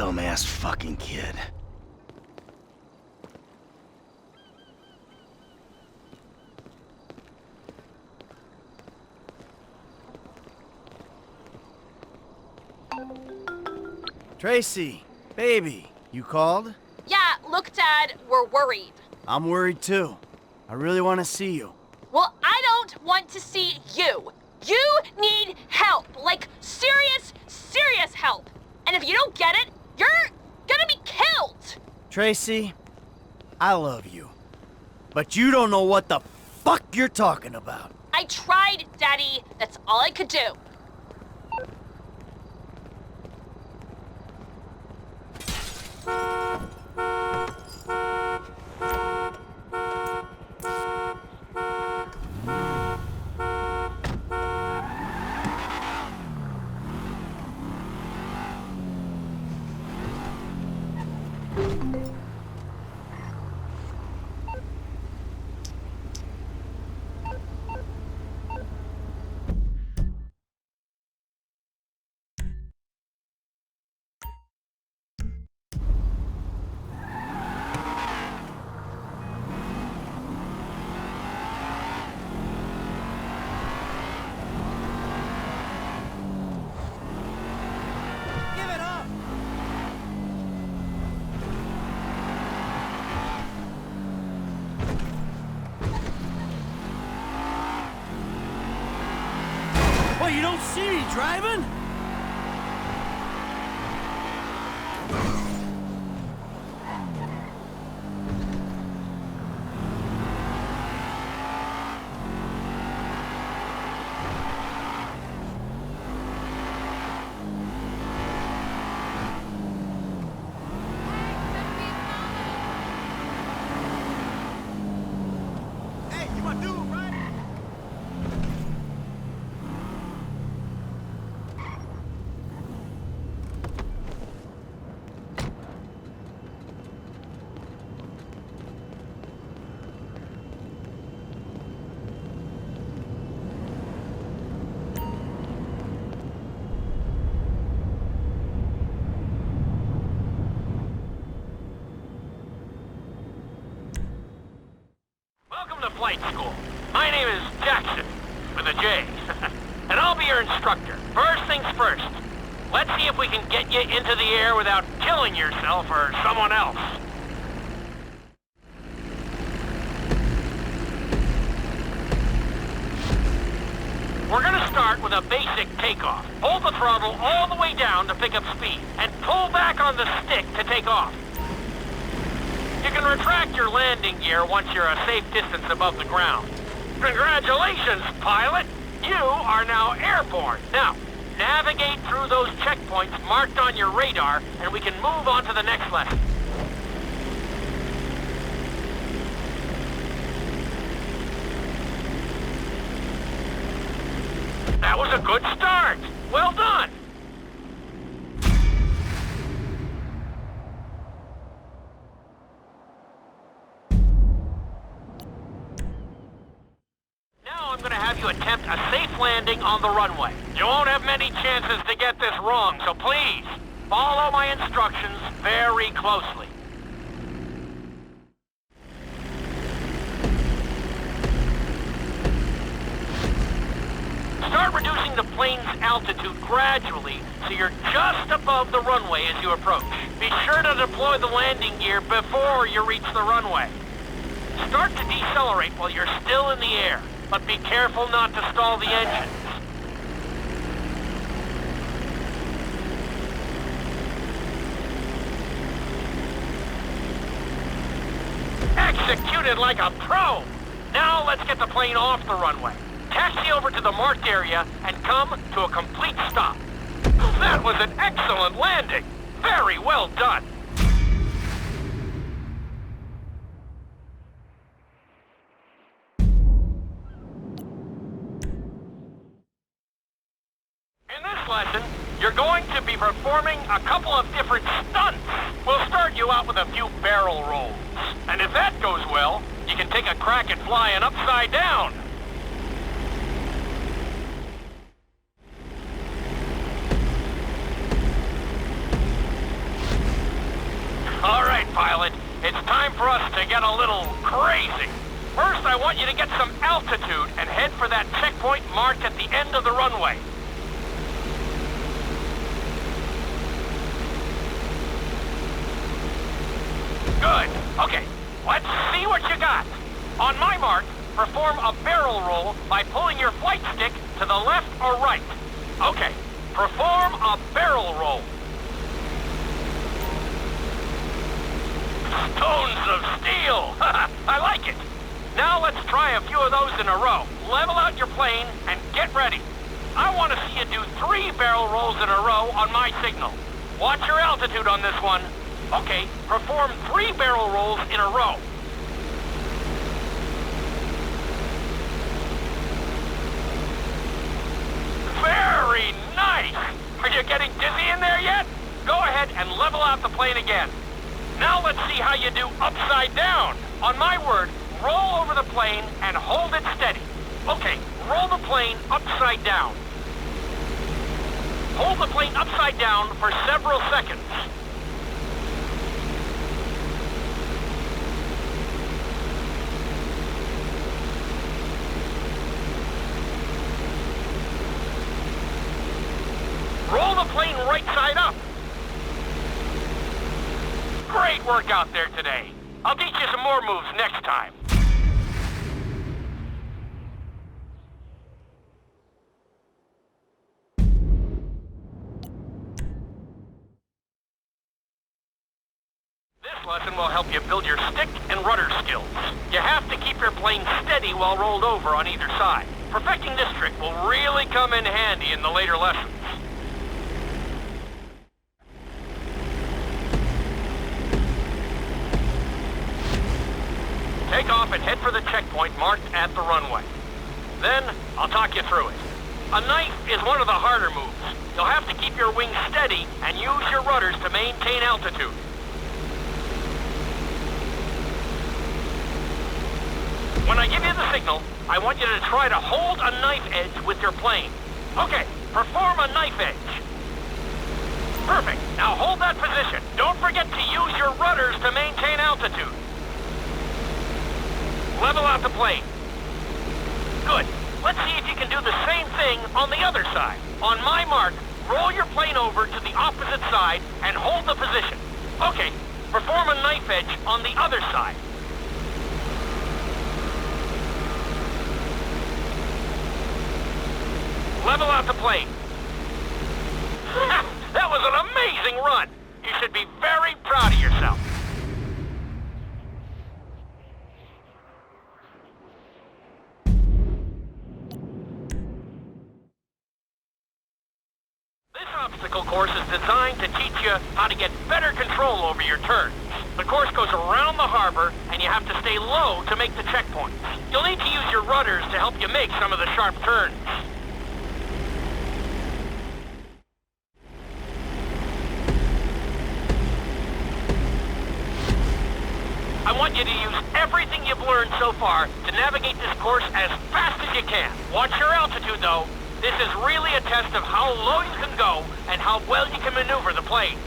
dumbass fucking kid. Tracy, baby, you called? Yeah, look, Dad, we're worried. I'm worried too. I really want to see you. Well, I don't want to see you. You need help, like serious, serious help. And if you don't get it, you're gonna be killed. Tracy, I love you. But you don't know what the fuck you're talking about. I tried, Daddy. That's all I could do. What, you don't see me driving? Hey, you my dude, right? Welcome to flight school. My name is Jackson, with a J. And I'll be your instructor. First things first. Let's see if we can get you into the air without killing yourself or someone else. We're gonna start with a basic takeoff. Hold the throttle all the way down to pick up speed, and pull back on the stick to take off. You can retract your landing gear once you're a safe distance above the ground. Congratulations, pilot! You are now airborne. Now, navigate through those checkpoints marked on your radar, and we can move on to the next lesson. That was a good start. Well done. Now I'm going to have you attempt a safe landing on the runway. You won't have many chances to get this wrong, so please, follow my instructions very closely. Start reducing the plane's altitude gradually so you're just above the runway as you approach. Be sure to deploy the landing gear before you reach the runway. Start to decelerate while you're still in the air, but be careful not to stall the engines. Executed like a pro! Now let's get the plane off the runway. Taxi over to the marked area and come to a complete stop. That was an excellent landing! Very well done! In this lesson, you're going to be performing a couple of different stunts. We'll start you out with a few barrel rolls. And if that goes well, you can take a crack at flying upside down. right, pilot. It's time for us to get a little crazy. First, I want you to get some altitude and head for that checkpoint marked at the end of the runway. Good. Okay, let's see what you got. On my mark, perform a barrel roll by pulling your flight stick to the left or right. Okay, perform a barrel roll. Stones of steel! I like it! Now let's try a few of those in a row. Level out your plane and get ready. I want to see you do 3 barrel rolls in a row on my signal. Watch your altitude on this one. Okay, perform 3 barrel rolls in a row. Very nice! Are you getting dizzy in there yet? Go ahead and level out the plane again. Now let's see how you do upside down. On my word, roll over the plane and hold it steady. Okay, roll the plane upside down. Hold the plane upside down for several seconds. Roll the plane right side up. Great work out there today. I'll teach you some more moves next time. This lesson will help you build your stick and rudder skills. You have to keep your plane steady while rolled over on either side. Perfecting this trick will really come in handy in the later lessons. Take off and head for the checkpoint marked at the runway. Then, I'll talk you through it. A knife is one of the harder moves. You'll have to keep your wings steady and use your rudders to maintain altitude. When I give you the signal, I want you to try to hold a knife edge with your plane. Okay, perform a knife edge. Perfect. Now hold that position. Don't forget to use your rudders to maintain altitude. Level out the plane. Good. Let's see if you can do the same thing on the other side. On my mark, roll your plane over to the opposite side and hold the position. Okay, perform a knife edge on the other side. Level out the plane. That was an amazing run. You should be very proud of yourself. This obstacle course is designed to teach you how to get better control over your turns. The course goes around the harbor, and you have to stay low to make the checkpoints. You'll need to use your rudders to help you make some of the sharp turns. I want you to use everything you've learned so far to navigate this course as fast as you can. Watch your altitude, though. This is really a test of how low you can go and how well you can maneuver the plane.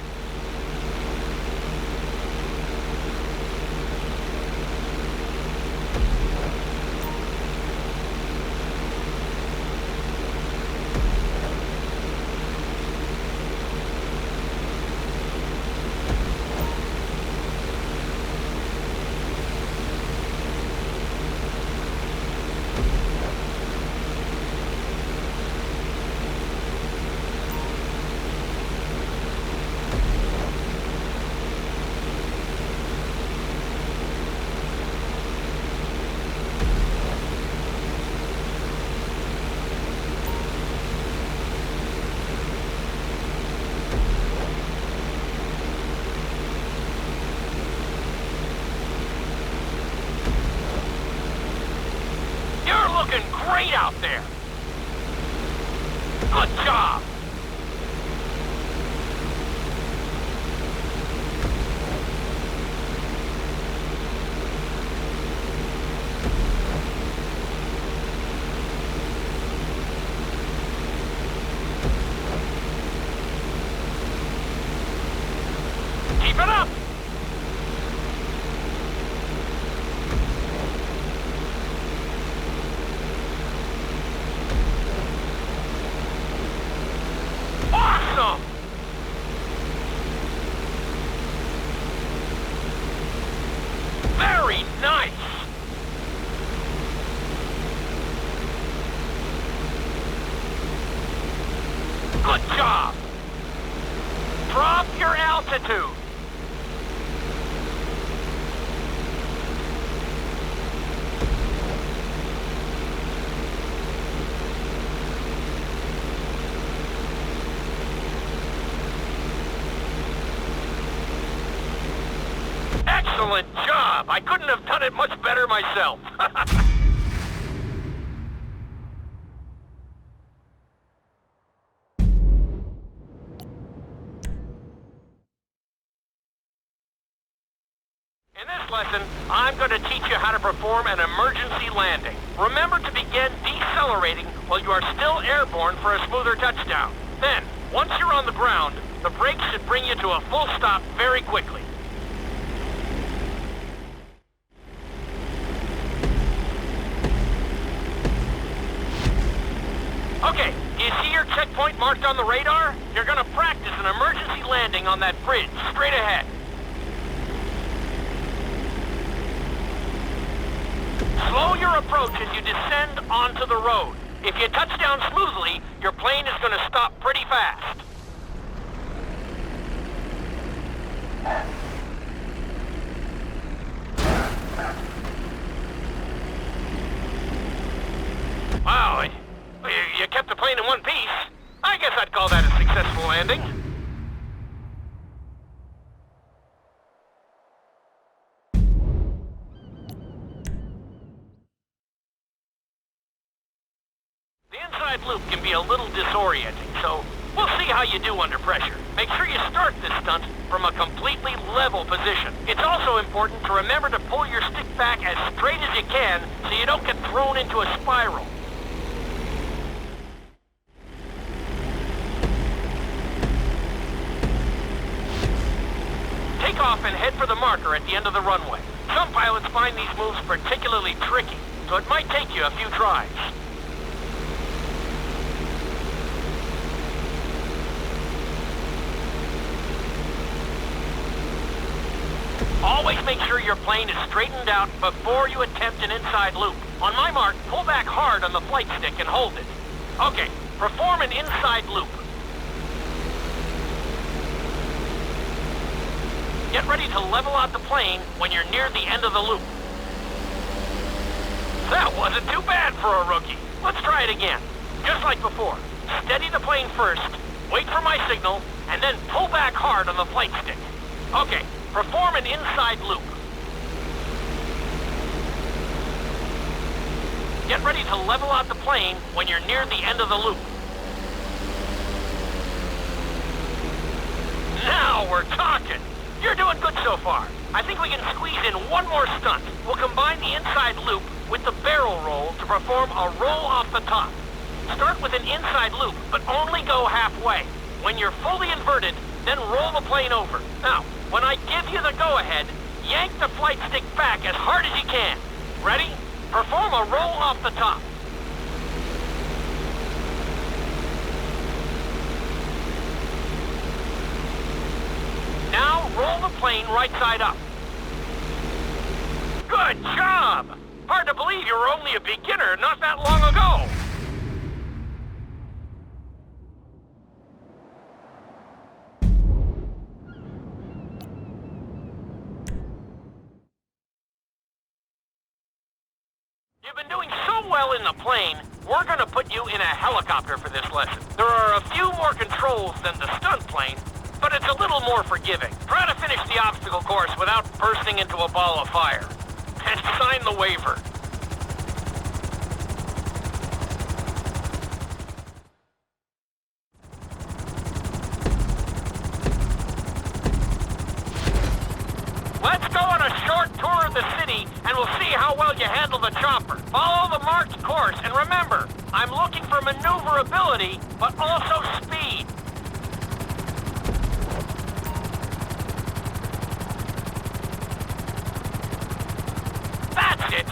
Great out there. Good job. Keep it up. altitude. Excellent job! I couldn't have done it much better myself. In this lesson, I'm going to teach you how to perform an emergency landing. Remember to begin decelerating while you are still airborne for a smoother touchdown. Then, once you're on the ground, the brakes should bring you to a full stop very quickly. Okay, do you see your checkpoint marked on the radar? You're gonna practice an emergency landing on that bridge, straight ahead. Slow your approach as you descend onto the road. If you touch down smoothly, your plane is gonna stop pretty fast. Wow, you kept the plane in one piece. I guess I'd call that a successful landing. The inside loop can be a little disorienting, so we'll see how you do under pressure. Make sure you start this stunt from a completely level position. It's also important to remember to pull your stick back as straight as you can so you don't get thrown into a spiral. Take off and head for the marker at the end of the runway. Some pilots find these moves particularly tricky, so it might take you a few tries. Always make sure your plane is straightened out before you attempt an inside loop. On my mark, pull back hard on the flight stick and hold it. Okay, perform an inside loop. Get ready to level out the plane when you're near the end of the loop. That wasn't too bad for a rookie. Let's try it again. Just like before. Steady the plane first, wait for my signal, and then pull back hard on the flight stick. Okay, perform an inside loop. Get ready to level out the plane when you're near the end of the loop. Now we're talking. You're doing good so far. I think we can squeeze in one more stunt. We'll combine the inside loop with the barrel roll to perform a roll off the top. Start with an inside loop, but only go halfway. When you're fully inverted, then roll the plane over. Now, when I give you the go-ahead, yank the flight stick back as hard as you can. Ready? Perform a roll off the top. Now, roll the plane right side up. Good job! Hard to believe you were only a beginner not that long ago. You've been doing so well in the plane, we're gonna put you in a helicopter for this lesson. There are a few more controls than the stunt plane, but it's a little more forgiving. Try to finish the obstacle course without bursting into a ball of fire. And sign the waiver. Let's go on a short tour of the city, and we'll see how well you handle the chopper. Follow the marked course, and remember, I'm looking for maneuverability, but also speed. That's it!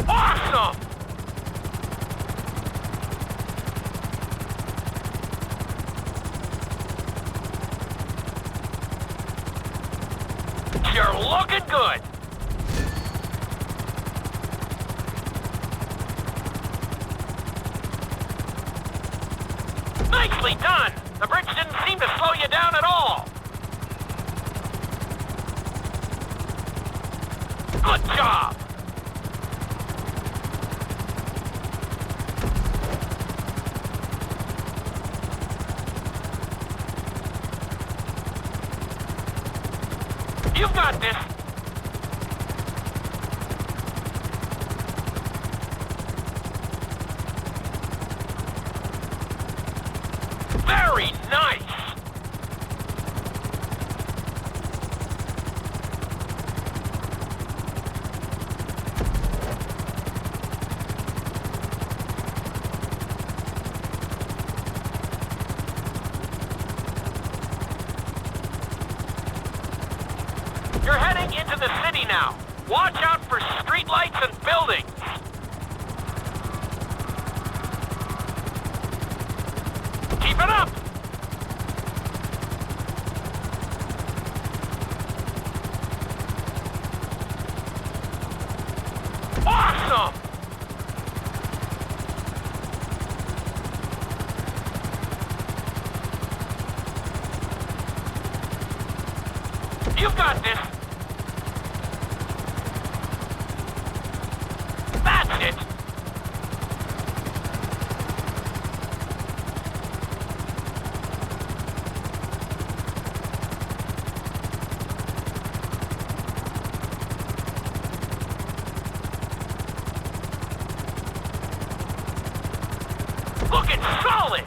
Awesome! You're looking good! Nicely done! The bridge didn't seem to slow you down at all. Good job! You've got this! Very nice! You're heading into the city now. Watch out for streetlights and buildings. Keep it up! Awesome! You've got this! That's it! Looking solid!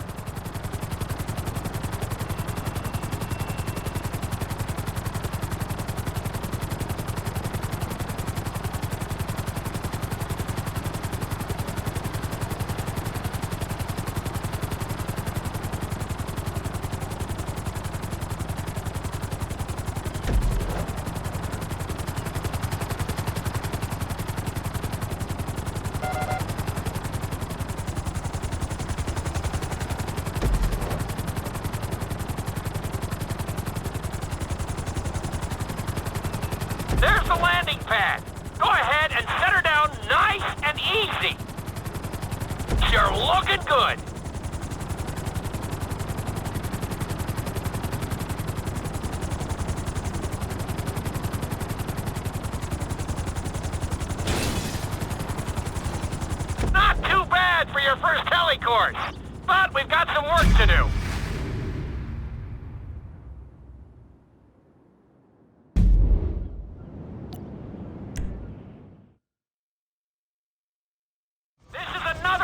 There's the landing pad. Go ahead and set her down nice and easy. You're looking good. Not too bad for your first heli course, but we've got some work to do.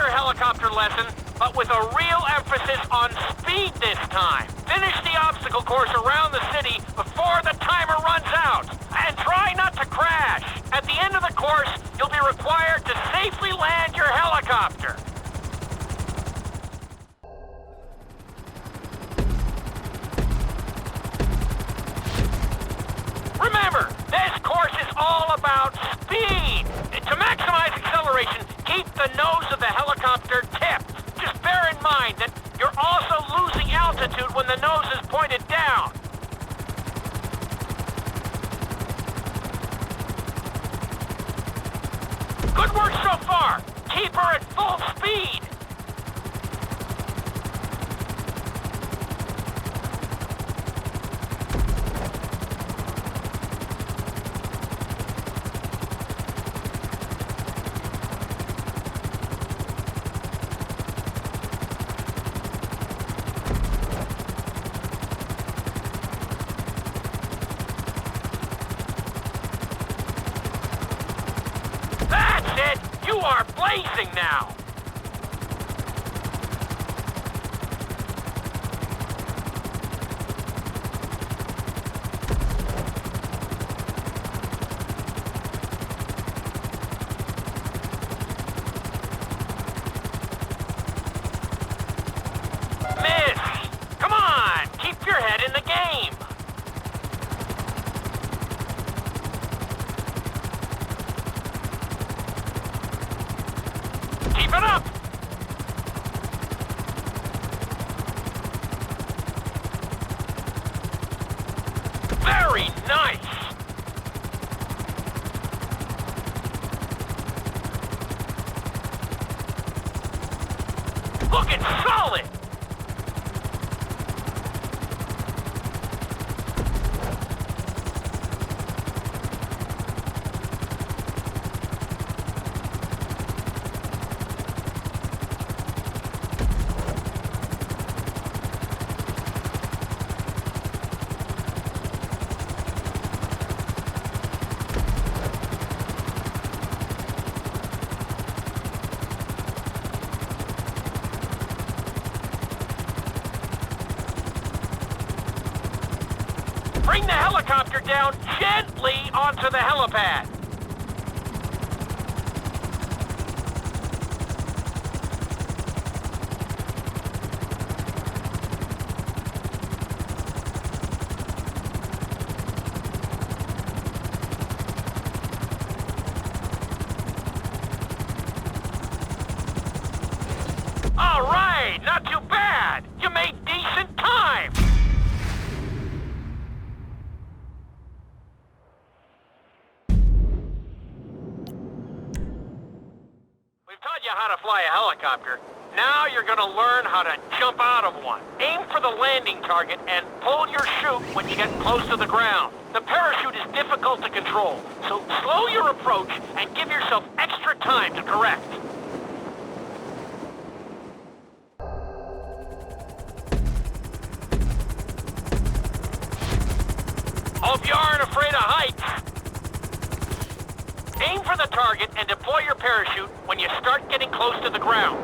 Helicopter lesson, but with a real emphasis on speed this time. Finish the obstacle course around the city before the timer runs out. And try not to crash. At the end of the course, you'll be required to safely land your helicopter. Remember, this course is all about speed. To maximize acceleration, keep the nose of the helicopter tipped. Just bear in mind that you're also losing altitude when the nose is pointed down. Good work so far. Keep her at full speed. You are blazing now! Miss! Come on! Keep your head in the game! Keep it up! Very nice! Looking solid! Bring the helicopter down gently onto the helipad. All right, not too bad. You made decent time. We've taught you how to fly a helicopter. Now you're gonna learn how to jump out of one. Aim for the landing target and pull your chute when you get close to the ground. The parachute is difficult to control, so slow your approach and give yourself extra time to correct. Hope you aren't afraid of heights. Aim for the target and deploy your parachute when you start getting close to the ground.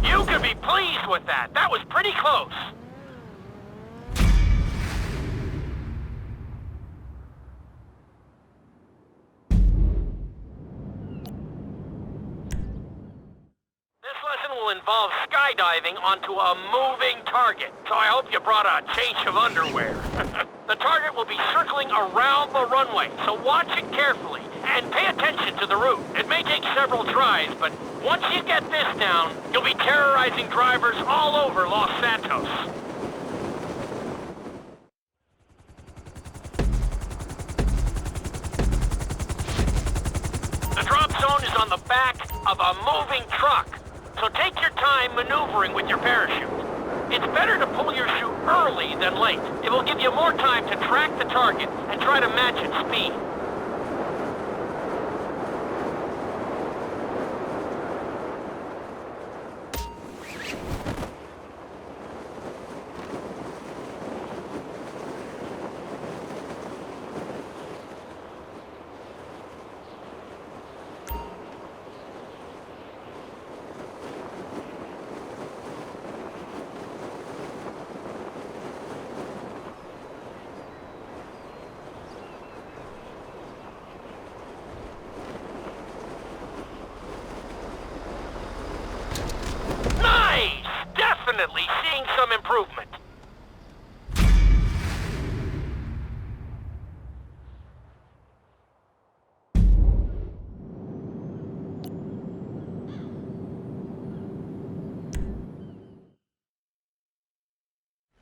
You can be pleased with that. That was pretty close. This lesson will involve skydiving onto a moving target, so I hope you brought a change of underwear. The target will be circling around the runway, so watch it carefully and pay attention to the route. It may take several tries, but once you get this down, you'll be terrorizing drivers all over Los Santos. The drop zone is on the back of a moving truck, so take your time maneuvering with your parachute. It's better to pull your chute early than late. It will give you more time to track the target and try to match its speed. Definitely seeing some improvement.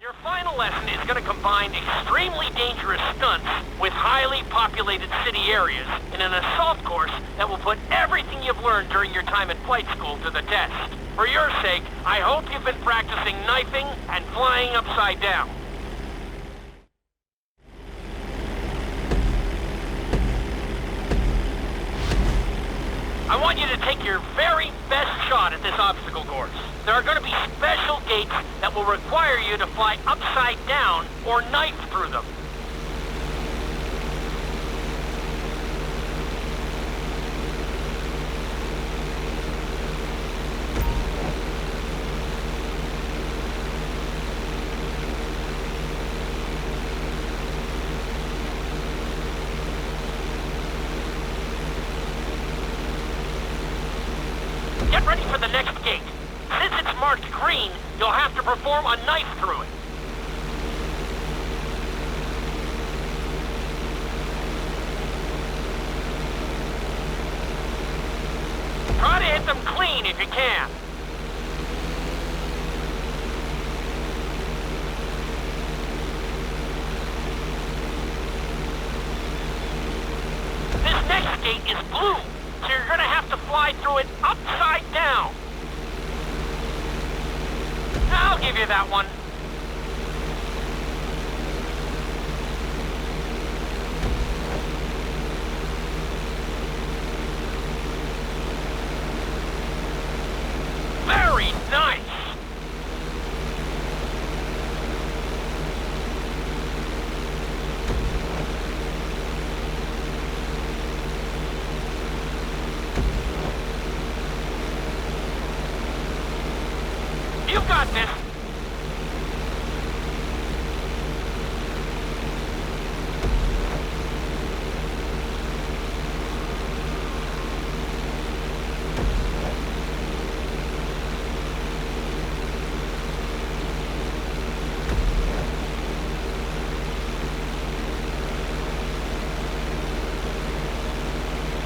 Your final lesson is going to combine extremely dangerous stunts with highly populated city areas in an assault course that will put everything you've learned during your time in flight school to the test. For your sake, I hope you've been practicing knifing and flying upside down. I want you to take your very best shot at this obstacle course. There are going to be special gates that will require you to fly upside down or knife through them. Get ready for the next gate. Since it's marked green, you'll have to perform a knife through it. Try to hit them clean if you can. This next gate is blue, so you're gonna have to fly through it upside down. I'll give you that one. Very nice. You got this.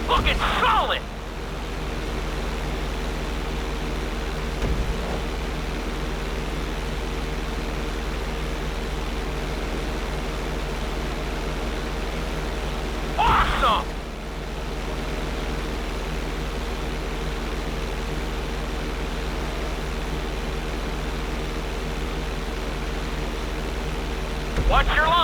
Looking solid. Awesome! Watch your line.